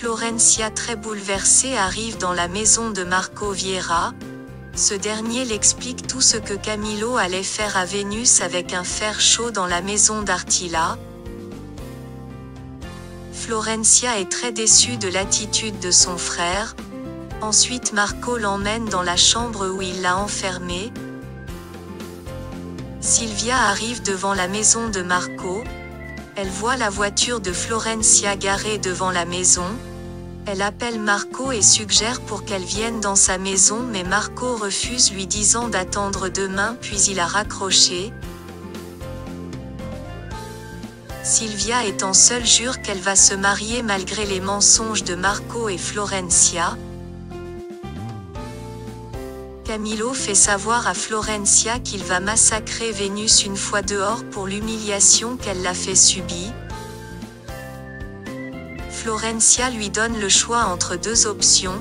Florencia, très bouleversée, arrive dans la maison de Marco Vieira. Ce dernier l'explique tout ce que Camilo allait faire à Vénus avec un fer chaud dans la maison d'Artila. Florencia est très déçue de l'attitude de son frère. Ensuite Marco l'emmène dans la chambre où il l'a enfermé. Sylvia arrive devant la maison de Marco. Elle voit la voiture de Florencia garée devant la maison. Elle appelle Marco et suggère pour qu'elle vienne dans sa maison, mais Marco refuse, lui disant d'attendre demain, puis il a raccroché. Sylvia, étant seule, jure qu'elle va se marier malgré les mensonges de Marco et Florencia. Camilo fait savoir à Florencia qu'il va massacrer Vénus une fois dehors pour l'humiliation qu'elle l'a fait subir. Florencia lui donne le choix entre deux options.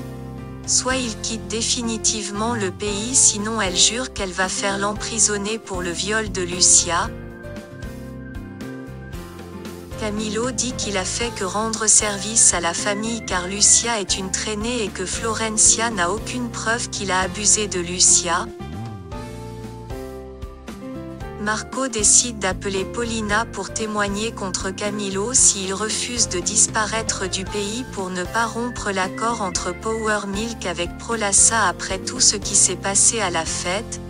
Soit il quitte définitivement le pays, sinon elle jure qu'elle va faire l'emprisonner pour le viol de Lucia. Camilo dit qu'il a fait que rendre service à la famille car Lucia est une traînée et que Florencia n'a aucune preuve qu'il a abusé de Lucia. Marco décide d'appeler Paulina pour témoigner contre Camilo s'il refuse de disparaître du pays pour ne pas rompre l'accord entre Power Milk avec Prolassa après tout ce qui s'est passé à la fête.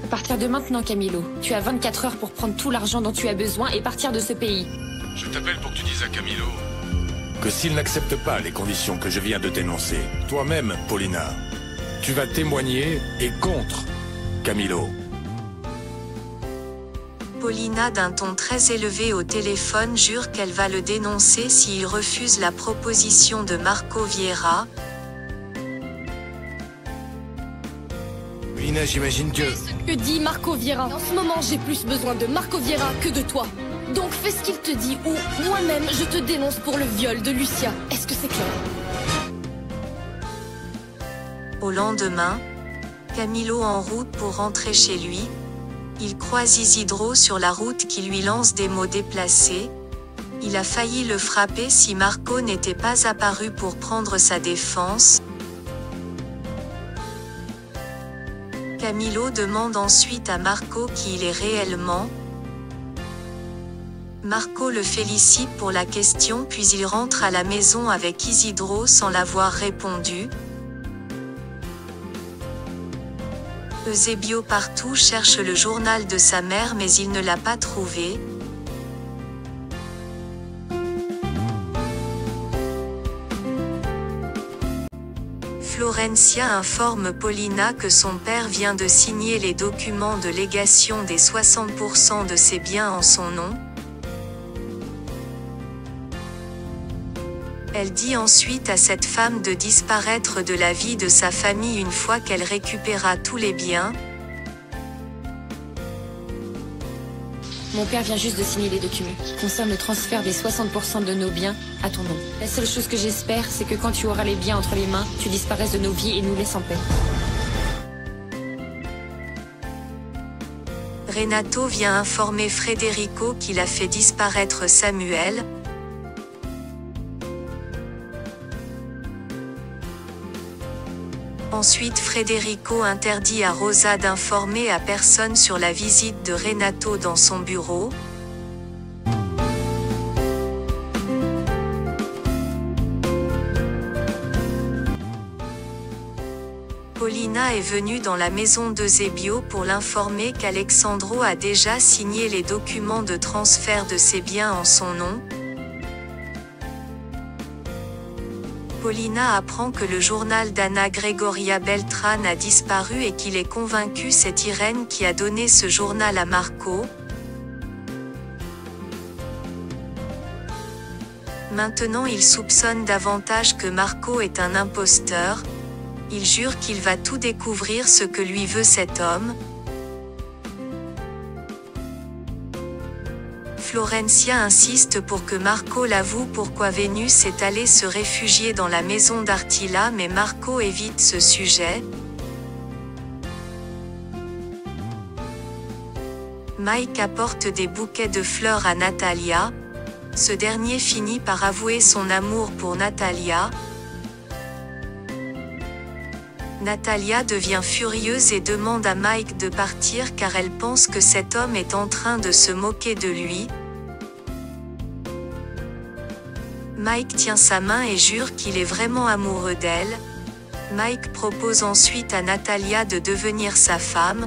À partir de maintenant, Camilo, tu as 24 heures pour prendre tout l'argent dont tu as besoin et partir de ce pays. Je t'appelle pour que tu dises à Camilo que s'il n'accepte pas les conditions que je viens de t'énoncer, toi-même, Paulina, tu vas témoigner et contre Camilo. Paulina, d'un ton très élevé au téléphone, jure qu'elle va le dénoncer s'il refuse la proposition de Marco Vieira. Paulina, j'imagine que... Que dit Marco Vieira? En ce moment, j'ai plus besoin de Marco Vieira que de toi. Donc fais ce qu'il te dit ou moi-même je te dénonce pour le viol de Lucia. Est-ce que c'est clair? Au lendemain, Camilo en route pour rentrer chez lui. Il croise Isidro sur la route qui lui lance des mots déplacés. Il a failli le frapper si Marco n'était pas apparu pour prendre sa défense. Camilo demande ensuite à Marco qui il est réellement. Marco le félicite pour la question puis il rentre à la maison avec Isidro sans l'avoir répondu. Eusebio partout cherche le journal de sa mère mais il ne l'a pas trouvé. Florencia informe Paulina que son père vient de signer les documents de légation des 60% de ses biens en son nom. Elle dit ensuite à cette femme de disparaître de la vie de sa famille une fois qu'elle récupérera tous les biens. Mon père vient juste de signer les documents qui concernent le transfert des 60% de nos biens à ton nom. La seule chose que j'espère, c'est que quand tu auras les biens entre les mains, tu disparaisses de nos vies et nous laisses en paix. Renato vient informer Federico qu'il a fait disparaître Samuel. Ensuite Federico interdit à Rosa d'informer à personne sur la visite de Renato dans son bureau. Paulina est venue dans la maison d'Eusebio pour l'informer qu'Alexandro a déjà signé les documents de transfert de ses biens en son nom. Paulina apprend que le journal d'Anna Gregoria Beltrán a disparu et qu'il est convaincu c'est Irène qui a donné ce journal à Marco. Maintenant il soupçonne davantage que Marco est un imposteur. Il jure qu'il va tout découvrir ce que lui veut cet homme. Florencia insiste pour que Marco l'avoue pourquoi Vénus est allée se réfugier dans la maison d'Artila mais Marco évite ce sujet. Mike apporte des bouquets de fleurs à Natalia. Ce dernier finit par avouer son amour pour Natalia. Natalia devient furieuse et demande à Mike de partir car elle pense que cet homme est en train de se moquer de lui. Mike tient sa main et jure qu'il est vraiment amoureux d'elle. Mike propose ensuite à Natalia de devenir sa femme.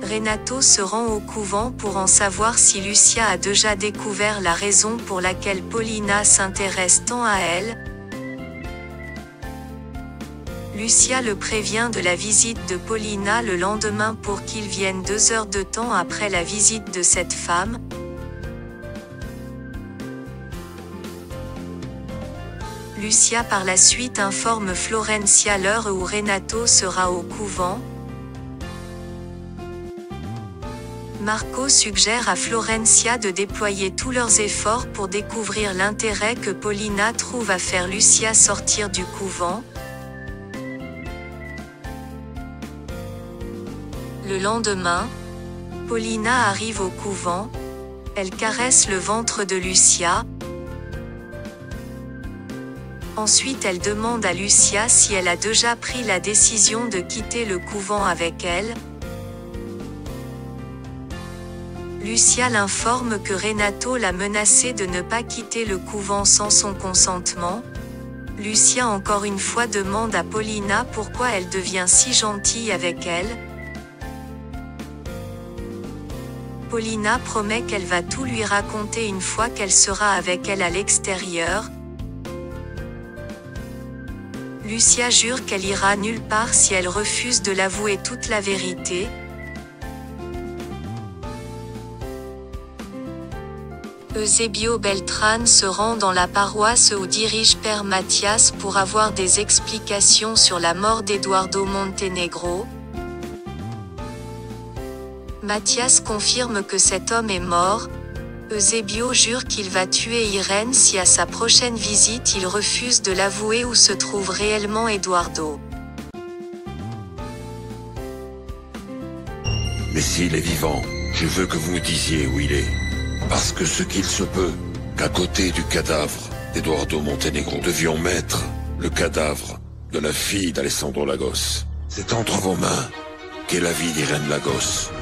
Renato se rend au couvent pour en savoir si Lucia a déjà découvert la raison pour laquelle Paulina s'intéresse tant à elle. Lucia le prévient de la visite de Paulina le lendemain pour qu'il vienne 2 heures de temps après la visite de cette femme. Lucia par la suite informe Florencia l'heure où Renato sera au couvent. Marco suggère à Florencia de déployer tous leurs efforts pour découvrir l'intérêt que Paulina trouve à faire Lucia sortir du couvent. Le lendemain, Paulina arrive au couvent. Elle caresse le ventre de Lucia. Ensuite elle demande à Lucia si elle a déjà pris la décision de quitter le couvent avec elle. Lucia l'informe que Renato l'a menacée de ne pas quitter le couvent sans son consentement. Lucia encore une fois demande à Paulina pourquoi elle devient si gentille avec elle. Paulina promet qu'elle va tout lui raconter une fois qu'elle sera avec elle à l'extérieur. Lucia jure qu'elle ira nulle part si elle refuse de l'avouer toute la vérité. Eusebio Beltrán se rend dans la paroisse où dirige Père Mathias pour avoir des explications sur la mort d'Eduardo Montenegro. Mathias confirme que cet homme est mort. Eusebio jure qu'il va tuer Irène si à sa prochaine visite il refuse de l'avouer où se trouve réellement Eduardo. Mais s'il est vivant, je veux que vous me disiez où il est. Parce que ce qu'il se peut, qu'à côté du cadavre d'Eduardo Montenegro, devions mettre le cadavre de la fille d'Alessandro Lagos. C'est entre vos mains qu'est la vie d'Irène Lagos.